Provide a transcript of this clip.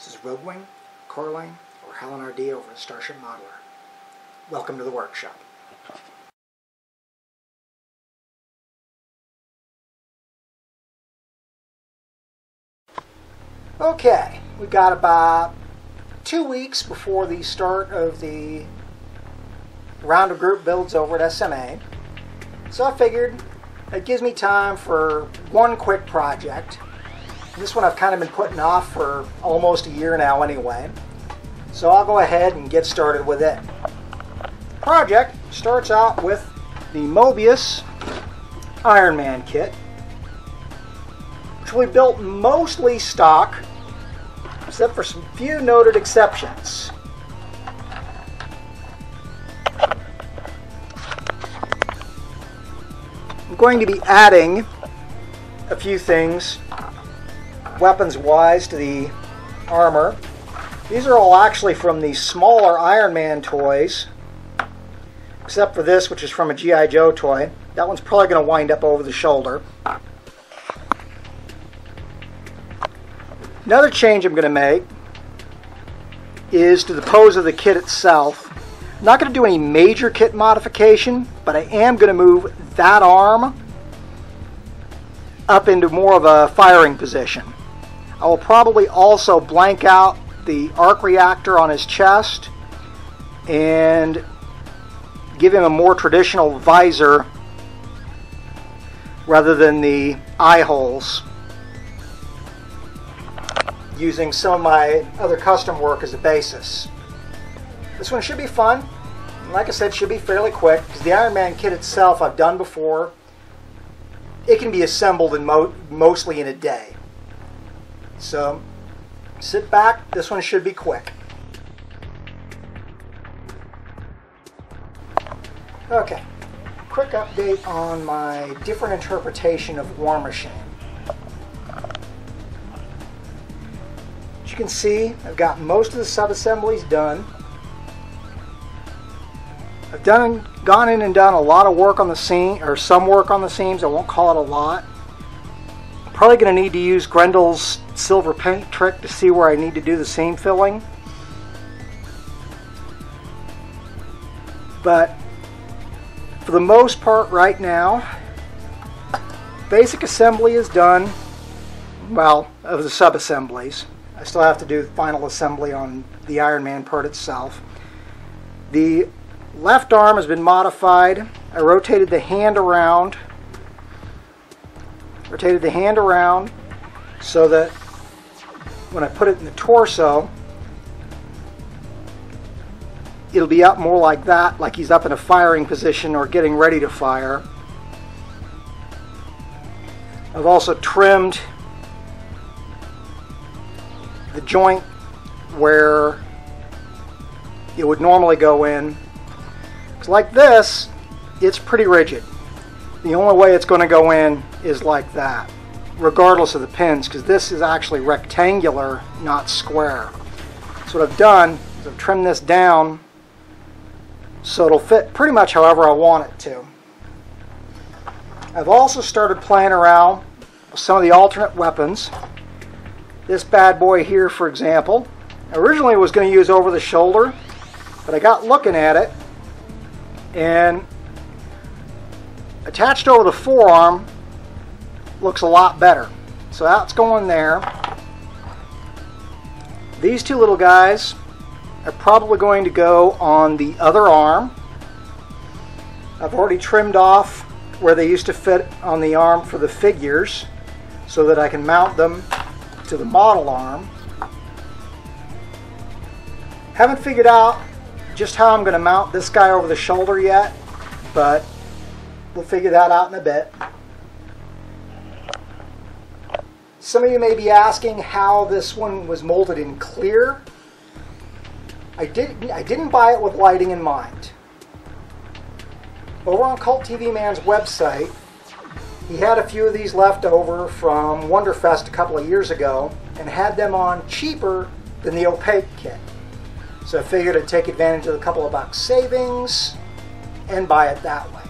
This is Rogue Wing, Coraline, or Helen RD over at Starship Modeler. Welcome to the workshop. Okay, we've got about 2 weeks before the start of the round of group builds over at SMA. So I figured it gives me time for one quick project. This one I've kind of been putting off for almost a year now anyway. So I'll go ahead and get started with it. The project starts out with the Moebius Iron Man kit, which we built mostly stock, except for some few noted exceptions. I'm going to be adding a few things weapons-wise to the armor. These are all actually from the smaller Iron Man toys, except for this, which is from a G.I. Joe toy. That one's probably going to wind up over the shoulder. Another change I'm going to make is to the pose of the kit itself. I'm not going to do any major kit modification, but I am going to move that arm up into more of a firing position. I will probably also blank out the arc reactor on his chest and give him a more traditional visor rather than the eye holes, using some of my other custom work as a basis. This one should be fun. Like I said, should be fairly quick because the Iron Man kit itself I've done before. It can be assembled in mostly in a day. So sit back, this one should be quick. Okay, quick update on my different interpretation of War Machine. As you can see, I've got most of the sub-assemblies done. I've gone in and done a lot of work on the seam, or some work on the seams. I won't call it a lot. I'm probably going to need to use Grendel's silver paint trick to see where I need to do the seam filling. But for the most part right now, basic assembly is done, well, of the sub-assemblies. I still have to do the final assembly on the Iron Man part itself. The left arm has been modified. I rotated the hand around. So that when I put it in the torso, it'll be up more like that, like he's up in a firing position or getting ready to fire. I've also trimmed the joint where it would normally go in. Because like this, it's pretty rigid. The only way it's going to go in is like that, regardless of the pins, because this is actually rectangular, not square. So what I've done is I've trimmed this down so it'll fit pretty much however I want it to. I've also started playing around with some of the alternate weapons. This bad boy here, for example, I originally was going to use over the shoulder, but I got looking at it, and attached over the forearm looks a lot better. So that's going there. These two little guys are probably going to go on the other arm. I've already trimmed off where they used to fit on the arm for the figures so that I can mount them to the model arm. Haven't figured out just how I'm going to mount this guy over the shoulder yet, but we'll figure that out in a bit. Some of you may be asking how this one was molded in clear. I didn't buy it with lighting in mind. Over on Cult TV Man's website, he had a few of these left over from Wonderfest a couple of years ago and had them on cheaper than the opaque kit. So I figured I'd take advantage of a couple of bucks savings and buy it that way.